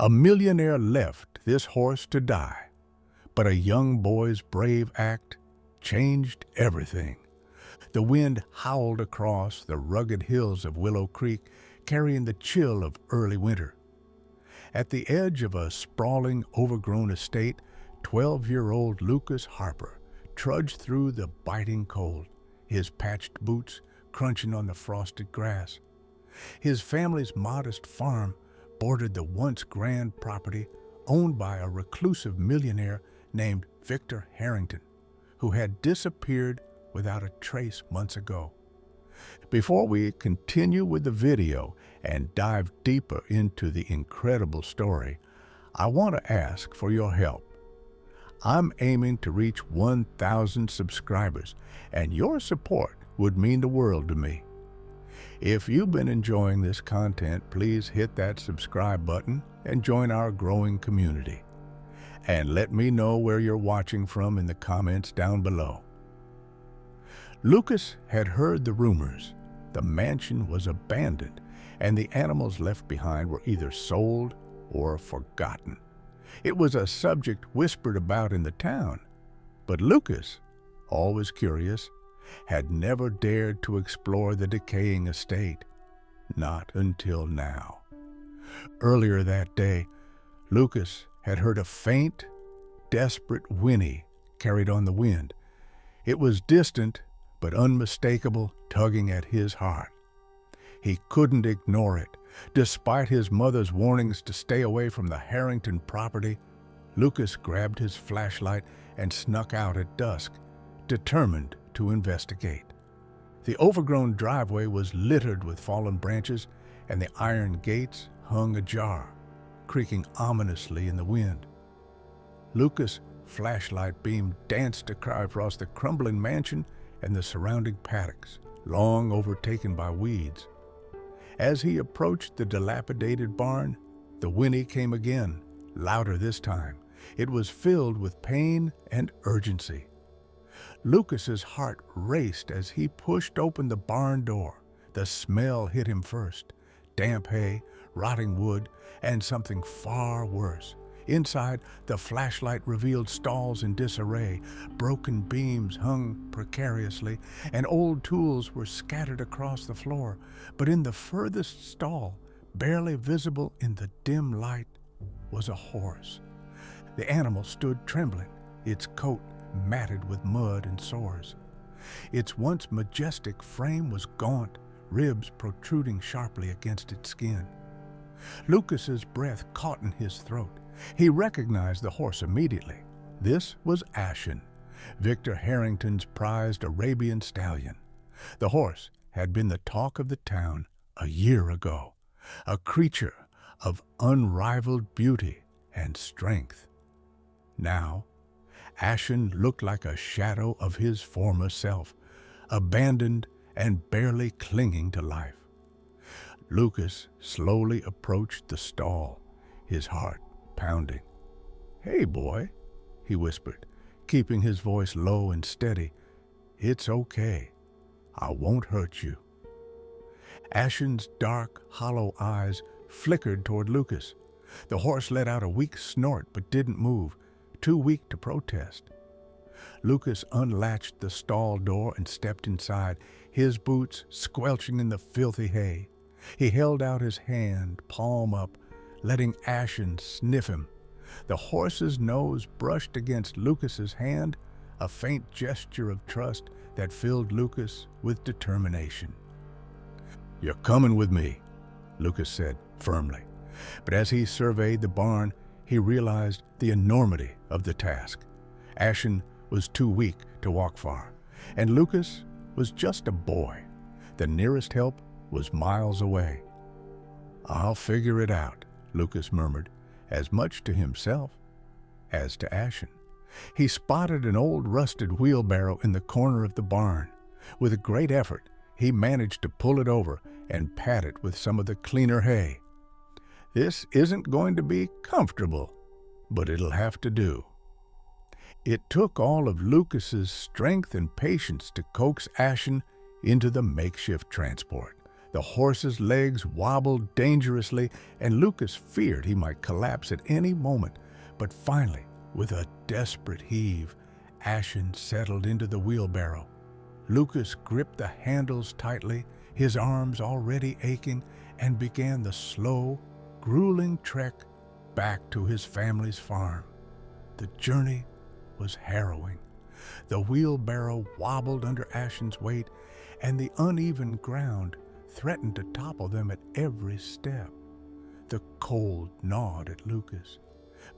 A millionaire left this horse to die, but a young boy's brave act changed everything. The wind howled across the rugged hills of Willow Creek, carrying the chill of early winter. At the edge of a sprawling, overgrown estate, 12-year-old Lucas Harper trudged through the biting cold, his patched boots crunching on the frosted grass. His family's modest farm bordered the once grand property owned by a reclusive millionaire named Victor Harrington, who had disappeared without a trace months ago. Before we continue with the video and dive deeper into the incredible story, I want to ask for your help. I'm aiming to reach 1,000 subscribers, and your support would mean the world to me. If you've been enjoying this content, please hit that subscribe button and join our growing community. And let me know where you're watching from in the comments down below. Lucas had heard the rumors. The mansion was abandoned, and the animals left behind were either sold or forgotten. It was a subject whispered about in the town, but Lucas, always curious, had never dared to explore the decaying estate. Not until now. Earlier that day, Lucas had heard a faint, desperate whinny carried on the wind. It was distant but unmistakable, tugging at his heart. He couldn't ignore it. Despite his mother's warnings to stay away from the Harrington property, Lucas grabbed his flashlight and snuck out at dusk, determined to investigate. The overgrown driveway was littered with fallen branches, and the iron gates hung ajar, creaking ominously in the wind. Lucas' flashlight beam danced across the crumbling mansion and the surrounding paddocks, long overtaken by weeds. As he approached the dilapidated barn, the whinny came again, louder this time. It was filled with pain and urgency. Lucas's heart raced as he pushed open the barn door. The smell hit him first: damp hay, rotting wood, and something far worse. Inside, the flashlight revealed stalls in disarray. Broken beams hung precariously, and old tools were scattered across the floor. But in the furthest stall, barely visible in the dim light, was a horse. The animal stood trembling, its coat matted with mud and sores. Its once majestic frame was gaunt, ribs protruding sharply against its skin. Lucas's breath caught in his throat. He recognized the horse immediately. This was Ashen, Victor Harrington's prized Arabian stallion. The horse had been the talk of the town a year ago, a creature of unrivaled beauty and strength. Now, Ashen looked like a shadow of his former self, abandoned and barely clinging to life. Lucas slowly approached the stall, his heart pounding. "Hey, boy," he whispered, keeping his voice low and steady. "It's okay. I won't hurt you." Ashen's dark, hollow eyes flickered toward Lucas. The horse let out a weak snort but didn't move, too weak to protest. Lucas unlatched the stall door and stepped inside, his boots squelching in the filthy hay. He held out his hand, palm up, letting Ashen sniff him. The horse's nose brushed against Lucas's hand, a faint gesture of trust that filled Lucas with determination. "You're coming with me," Lucas said firmly. But as he surveyed the barn, he realized the enormity of the task. Ashen was too weak to walk far, and Lucas was just a boy. The nearest help was miles away. "I'll figure it out," Lucas murmured, as much to himself as to Ashen. He spotted an old rusted wheelbarrow in the corner of the barn. With a great effort, he managed to pull it over and pat it with some of the cleaner hay. "This isn't going to be comfortable, but it'll have to do." It took all of Lucas's strength and patience to coax Ashen into the makeshift transport. The horse's legs wobbled dangerously, and Lucas feared he might collapse at any moment. But finally, with a desperate heave, Ashen settled into the wheelbarrow. Lucas gripped the handles tightly, his arms already aching, and began the slow, grueling trek back to his family's farm. The journey was harrowing. The wheelbarrow wobbled under Ashen's weight, and the uneven ground threatened to topple them at every step. The cold gnawed at Lucas,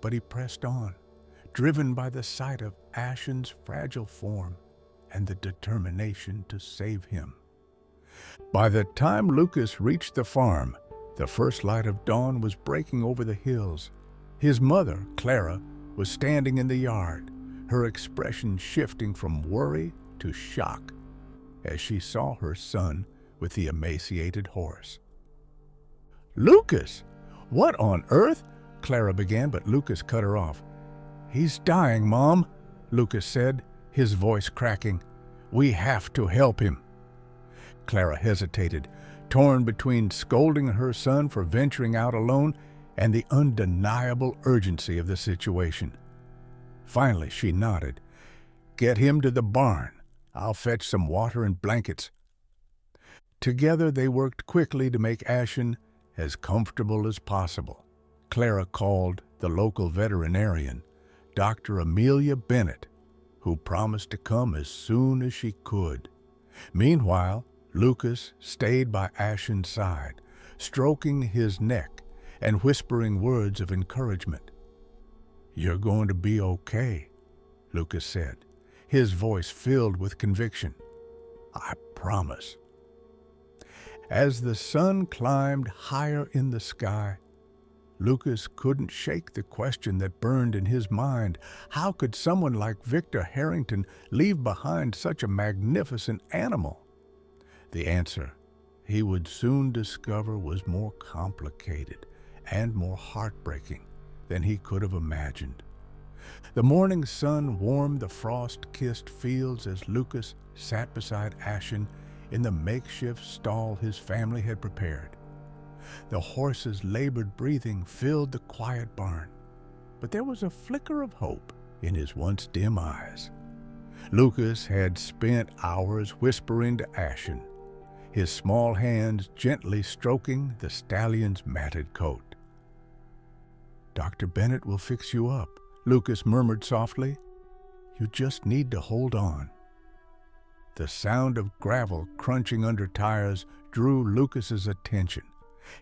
but he pressed on, driven by the sight of Ashen's fragile form and the determination to save him. By the time Lucas reached the farm, the first light of dawn was breaking over the hills. His mother, Clara, was standing in the yard, her expression shifting from worry to shock as she saw her son with the emaciated horse. "Lucas! What on earth?" Clara began, but Lucas cut her off. "He's dying, Mom," Lucas said, his voice cracking. "We have to help him." Clara hesitated, torn between scolding her son for venturing out alone and the undeniable urgency of the situation. Finally, she nodded. "Get him to the barn. I'll fetch some water and blankets." Together they worked quickly to make Ashen as comfortable as possible. Clara called the local veterinarian, Dr. Amelia Bennett, who promised to come as soon as she could. Meanwhile, Lucas stayed by Ashen's side, stroking his neck and whispering words of encouragement. "You're going to be okay," Lucas said, his voice filled with conviction. "I promise." As the sun climbed higher in the sky, Lucas couldn't shake the question that burned in his mind. How could someone like Victor Harrington leave behind such a magnificent animal? The answer, he would soon discover, was more complicated and more heartbreaking than he could have imagined. The morning sun warmed the frost-kissed fields as Lucas sat beside Ashen in the makeshift stall his family had prepared. The horse's labored breathing filled the quiet barn, but there was a flicker of hope in his once dim eyes. Lucas had spent hours whispering to Ashen, his small hands gently stroking the stallion's matted coat. "Dr. Bennett will fix you up," Lucas murmured softly. "You just need to hold on." The sound of gravel crunching under tires drew Lucas's attention.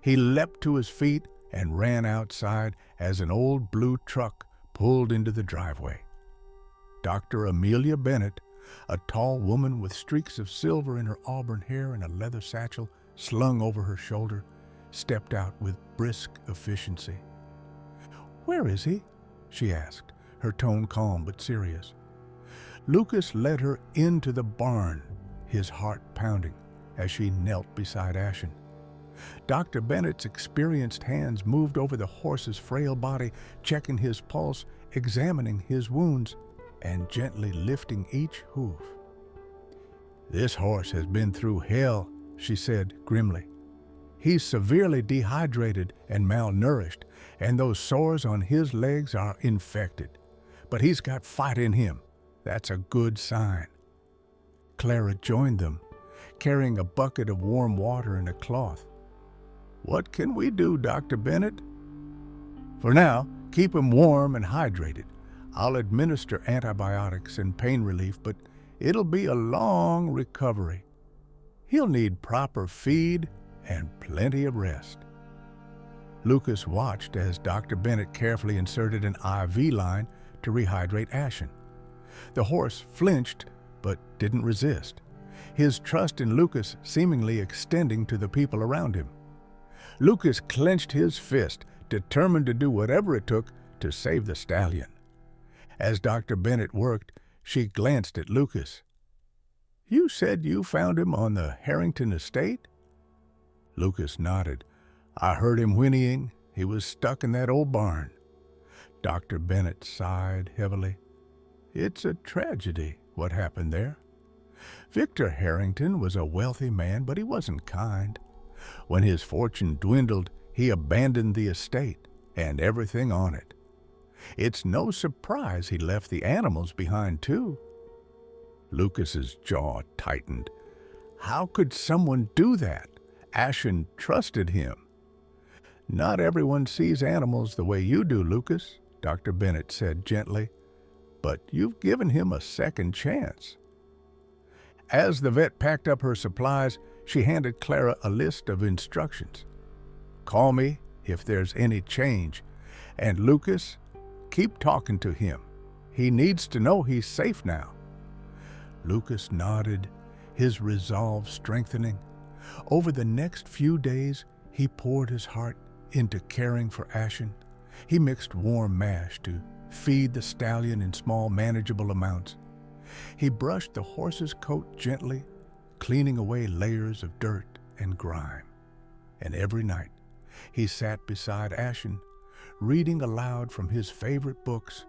He leapt to his feet and ran outside as an old blue truck pulled into the driveway. Dr. Amelia Bennett, a tall woman with streaks of silver in her auburn hair and a leather satchel slung over her shoulder, stepped out with brisk efficiency. "Where is he?" she asked, her tone calm but serious. Lucas led her into the barn, his heart pounding as she knelt beside Ashen. Dr. Bennett's experienced hands moved over the horse's frail body, checking his pulse, examining his wounds, and gently lifting each hoof. "This horse has been through hell," she said grimly. "He's severely dehydrated and malnourished, and those sores on his legs are infected. But he's got fight in him. That's a good sign." Clara joined them, carrying a bucket of warm water and a cloth. "What can we do, Dr. Bennett?" "For now, keep him warm and hydrated. I'll administer antibiotics and pain relief, but it'll be a long recovery. He'll need proper feed and plenty of rest." Lucas watched as Dr. Bennett carefully inserted an IV line to rehydrate Ashen. The horse flinched, but didn't resist, his trust in Lucas seemingly extending to the people around him. Lucas clenched his fist, determined to do whatever it took to save the stallion. As Dr. Bennett worked, she glanced at Lucas. "You said you found him on the Harrington estate?" Lucas nodded. "I heard him whinnying. He was stuck in that old barn." Dr. Bennett sighed heavily. "It's a tragedy, what happened there. Victor Harrington was a wealthy man, but he wasn't kind. When his fortune dwindled, he abandoned the estate and everything on it. It's no surprise he left the animals behind, too. Lucas's jaw tightened. How could someone do that? Ashen trusted him. Not everyone sees animals the way you do, Lucas, Dr. Bennett said gently, but you've given him a second chance. As the vet packed up her supplies, she handed Clara a list of instructions. Call me if there's any change, and Lucas, keep talking to him. He needs to know he's safe now. Lucas nodded, his resolve strengthening. Over the next few days, he poured his heart into caring for Ashen. He mixed warm mash to feed the stallion in small, manageable amounts. He brushed the horse's coat gently, cleaning away layers of dirt and grime. And every night, he sat beside Ashen, reading aloud from his favorite books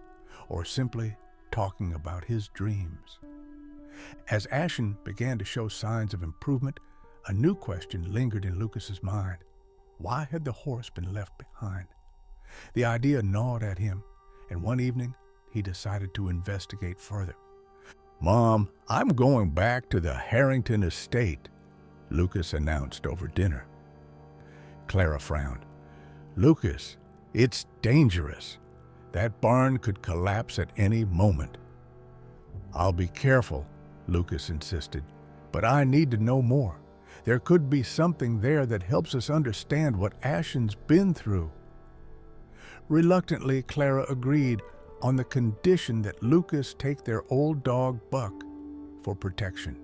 or simply talking about his dreams. As Ashen began to show signs of improvement, a new question lingered in Lucas's mind. Why had the horse been left behind? The idea gnawed at him, and one evening he decided to investigate further. Mom, I'm going back to the Harrington estate, Lucas announced over dinner. Clara frowned. Lucas, it's dangerous. That barn could collapse at any moment. I'll be careful, Lucas insisted, but I need to know more. There could be something there that helps us understand what Ashen's been through. Reluctantly, Clara agreed on the condition that Lucas take their old dog Buck for protection.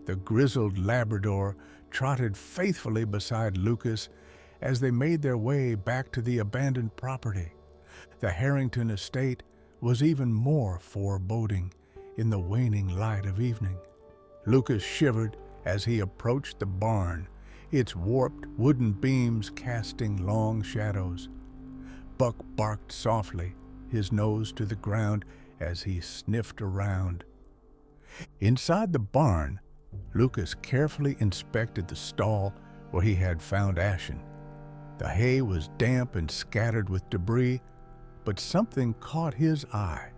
The grizzled Labrador trotted faithfully beside Lucas as they made their way back to the abandoned property. The Harrington estate was even more foreboding in the waning light of evening. Lucas shivered as he approached the barn, its warped wooden beams casting long shadows. Buck barked softly, his nose to the ground as he sniffed around. Inside the barn, Lucas carefully inspected the stall where he had found Ashen. The hay was damp and scattered with debris, but something caught his eye.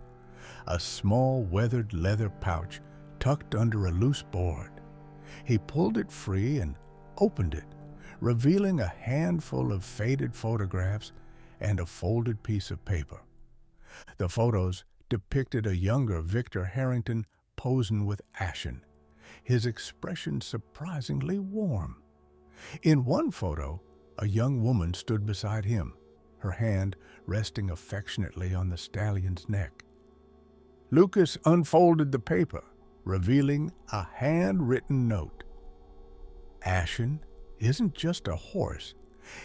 A small weathered leather pouch tucked under a loose board. He pulled it free and opened it, revealing a handful of faded photographs and a folded piece of paper. The photos depicted a younger Victor Harrington posing with Ashen, his expression surprisingly warm. In one photo, a young woman stood beside him, her hand resting affectionately on the stallion's neck. Lucas unfolded the paper, revealing a handwritten note. Ashen isn't just a horse.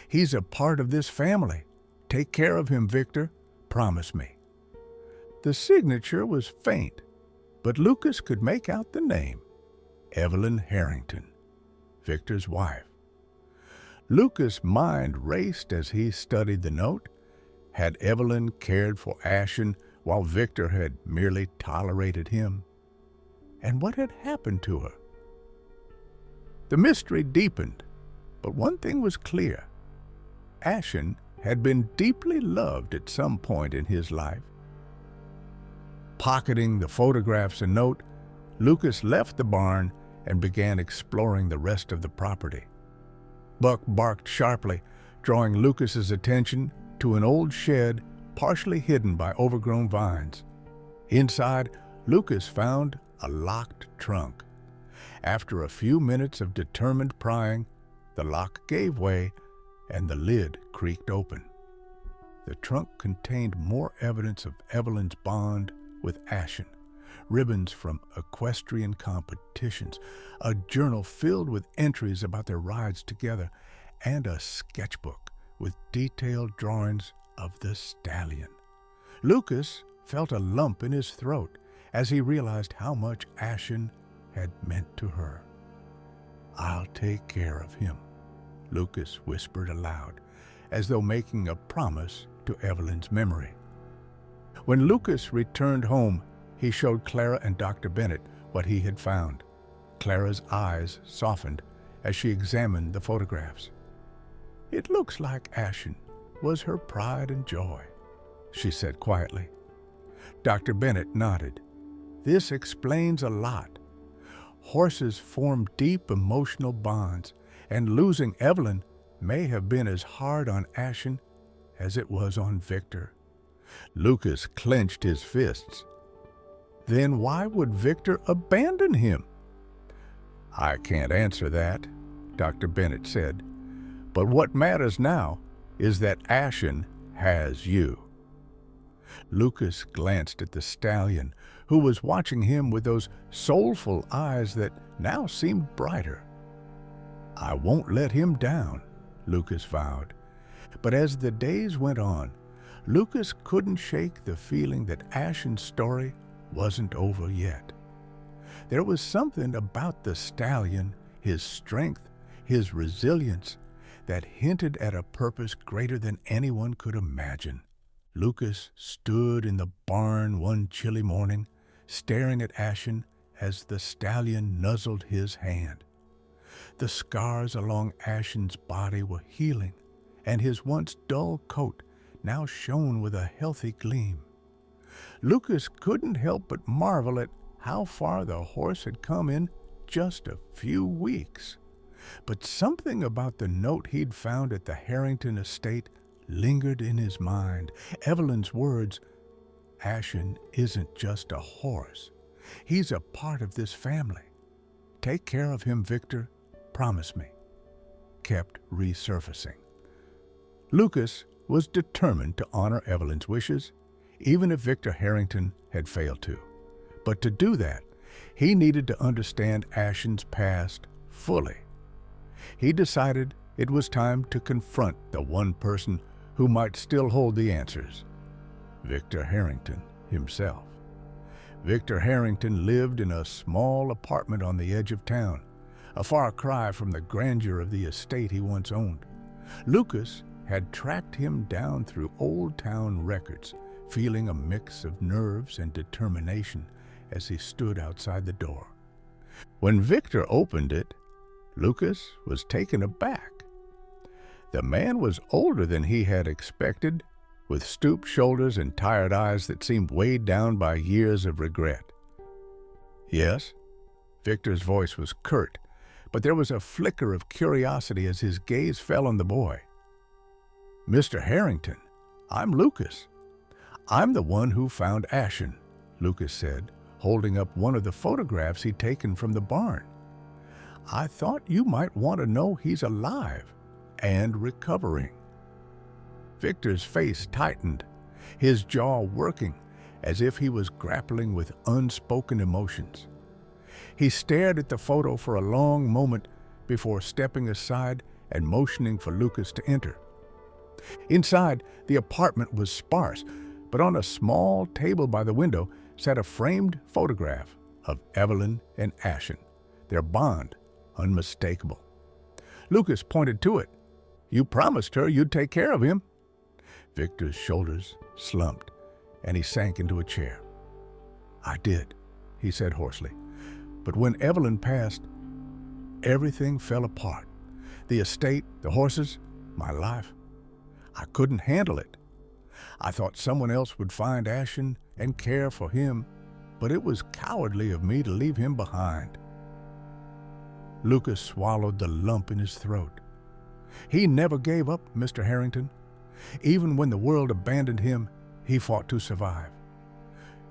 He's a part of this family. Take care of him, Victor. Promise me. The signature was faint, but Lucas could make out the name. Evelyn Harrington, Victor's wife. Lucas' mind raced as he studied the note. Had Evelyn cared for Ashen while Victor had merely tolerated him? And what had happened to her? The mystery deepened, but one thing was clear. Ashen had been deeply loved at some point in his life. Pocketing the photographs and note, Lucas left the barn and began exploring the rest of the property. Buck barked sharply, drawing Lucas's attention to an old shed partially hidden by overgrown vines. Inside, Lucas found a locked trunk. After a few minutes of determined prying, the lock gave way and the lid creaked open. The trunk contained more evidence of Evelyn's bond with Ashen, ribbons from equestrian competitions, a journal filled with entries about their rides together, and a sketchbook with detailed drawings of the stallion. Lucas felt a lump in his throat as he realized how much Ashen had meant to her. I'll take care of him, Lucas whispered aloud, as though making a promise to Evelyn's memory. When Lucas returned home, he showed Clara and Dr. Bennett what he had found. Clara's eyes softened as she examined the photographs. "It looks like Ashen was her pride and joy," she said quietly. Dr. Bennett nodded. "This explains a lot. Horses form deep emotional bonds, and losing Evelyn may have been as hard on Ashen as it was on Victor." Lucas clenched his fists. "Then why would Victor abandon him?" "I can't answer that," Dr. Bennett said. "But what matters now is that Ashen has you." Lucas glanced at the stallion, who was watching him with those soulful eyes that now seemed brighter. "I won't let him down," Lucas vowed. But as the days went on, Lucas couldn't shake the feeling that Ashen's story wasn't over yet. There was something about the stallion, his strength, his resilience, that hinted at a purpose greater than anyone could imagine. Lucas stood in the barn one chilly morning, staring at Ashen as the stallion nuzzled his hand. The scars along Ashen's body were healing, and his once dull coat now shone with a healthy gleam. Lucas couldn't help but marvel at how far the horse had come in just a few weeks. But something about the note he'd found at the Harrington estate lingered in his mind. Evelyn's words, "Ashen isn't just a horse. He's a part of this family. Take care of him, Victor. Promise me," kept resurfacing. Lucas was determined to honor Evelyn's wishes, even if Victor Harrington had failed to. But to do that, he needed to understand Ashen's past fully. He decided it was time to confront the one person who might still hold the answers: Victor Harrington himself. Victor Harrington lived in a small apartment on the edge of town, a far cry from the grandeur of the estate he once owned. Lucas had tracked him down through old town records, feeling a mix of nerves and determination as he stood outside the door. When Victor opened it, Lucas was taken aback. The man was older than he had expected, with stooped shoulders and tired eyes that seemed weighed down by years of regret. "Yes?" Victor's voice was curt, but there was a flicker of curiosity as his gaze fell on the boy. "Mr. Harrington, I'm Lucas. I'm the one who found Ashen," Lucas said, holding up one of the photographs he'd taken from the barn. "I thought you might want to know he's alive and recovering." Victor's face tightened, his jaw working as if he was grappling with unspoken emotions. He stared at the photo for a long moment before stepping aside and motioning for Lucas to enter. Inside, the apartment was sparse, but on a small table by the window sat a framed photograph of Evelyn and Ashen, their bond unmistakable. Lucas pointed to it. "You promised her you'd take care of him." Victor's shoulders slumped, and he sank into a chair. "I did," he said hoarsely. "But when Evelyn passed, everything fell apart. The estate, the horses, my life. I couldn't handle it. I thought someone else would find Ashen and care for him, but it was cowardly of me to leave him behind." Lucas swallowed the lump in his throat. He never gave up, Mr. Harrington. Even when the world abandoned him, he fought to survive.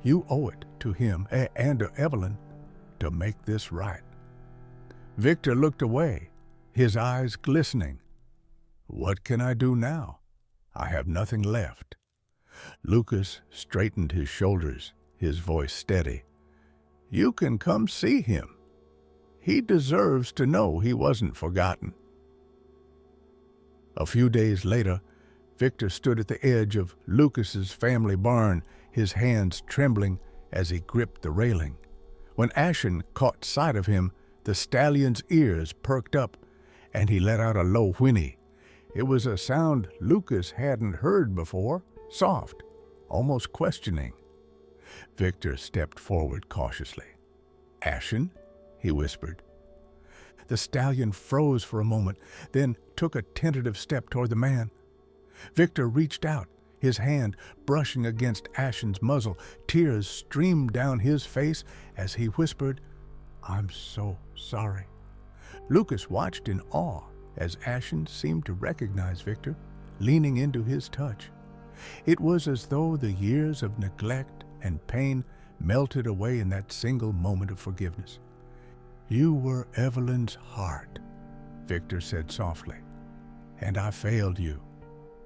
You owe it to him and to Evelyn to make this right. Victor looked away, his eyes glistening. "What can I do now? I have nothing left." Lucas straightened his shoulders, his voice steady. "You can come see him. He deserves to know he wasn't forgotten." A few days later, Victor stood at the edge of Lucas's family barn, his hands trembling as he gripped the railing. When Ashen caught sight of him, the stallion's ears perked up, and he let out a low whinny. It was a sound Lucas hadn't heard before, soft, almost questioning. Victor stepped forward cautiously. "Ashen?" he whispered. The stallion froze for a moment, then took a tentative step toward the man. Victor reached out, his hand brushing against Ashen's muzzle. Tears streamed down his face as he whispered, "I'm so sorry." Lucas watched in awe as Ashen seemed to recognize Victor, leaning into his touch. It was as though the years of neglect and pain melted away in that single moment of forgiveness. "You were Evelyn's heart," Victor said softly, "and I failed you.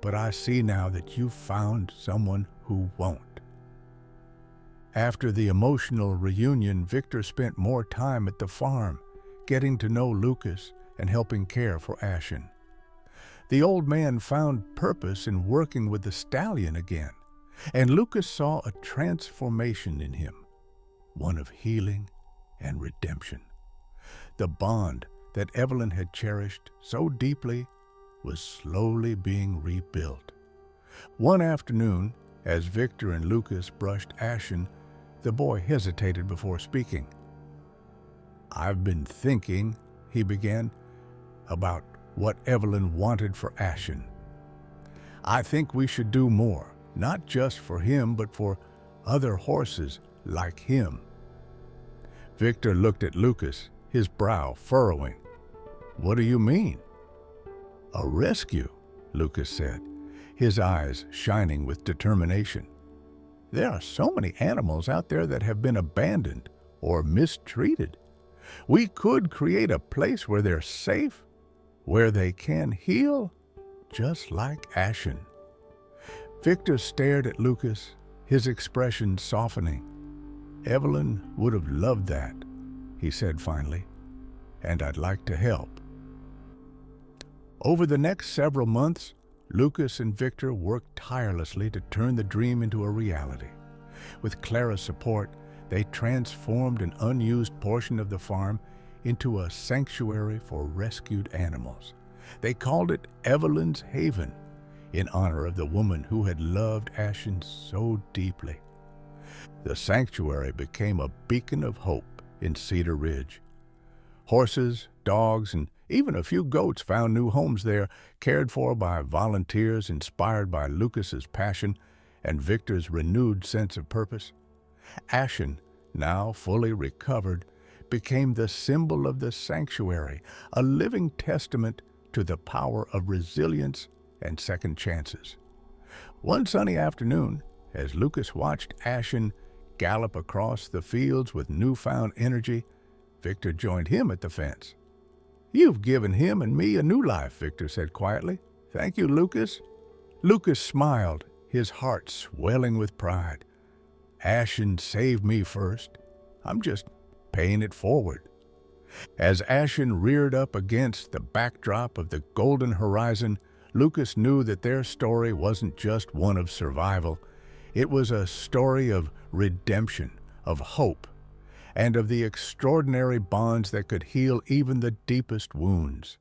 But I see now that you've found someone who won't." After the emotional reunion, Victor spent more time at the farm, getting to know Lucas and helping care for Ashen. The old man found purpose in working with the stallion again, and Lucas saw a transformation in him, one of healing and redemption. The bond that Evelyn had cherished so deeply was slowly being rebuilt. One afternoon, as Victor and Lucas brushed Ashen, the boy hesitated before speaking. "I've been thinking," he began, "about what Evelyn wanted for Ashen. I think we should do more, not just for him, but for other horses like him." Victor looked at Lucas, his brow furrowing. "What do you mean?" "A rescue," Lucas said, his eyes shining with determination. "There are so many animals out there that have been abandoned or mistreated. We could create a place where they're safe, where they can heal, just like Ashen." Victor stared at Lucas, his expression softening. "Evelyn would have loved that," he said finally, "and I'd like to help." Over the next several months, Lucas and Victor worked tirelessly to turn the dream into a reality. With Clara's support, they transformed an unused portion of the farm into a sanctuary for rescued animals. They called it Evelyn's Haven, in honor of the woman who had loved Ashen so deeply. The sanctuary became a beacon of hope in Cedar Ridge. Horses, dogs, and even a few goats found new homes there, cared for by volunteers inspired by Lucas's passion and Victor's renewed sense of purpose. Ashen, now fully recovered, became the symbol of the sanctuary, a living testament to the power of resilience and second chances. One sunny afternoon, as Lucas watched Ashen gallop across the fields with newfound energy, Victor joined him at the fence. "You've given him and me a new life," Victor said quietly. "Thank you, Lucas." Lucas smiled, his heart swelling with pride. "Ashen saved me first. I'm just paying it forward." As Ashen reared up against the backdrop of the golden horizon, Lucas knew that their story wasn't just one of survival. It was a story of redemption, of hope, and of the extraordinary bonds that could heal even the deepest wounds.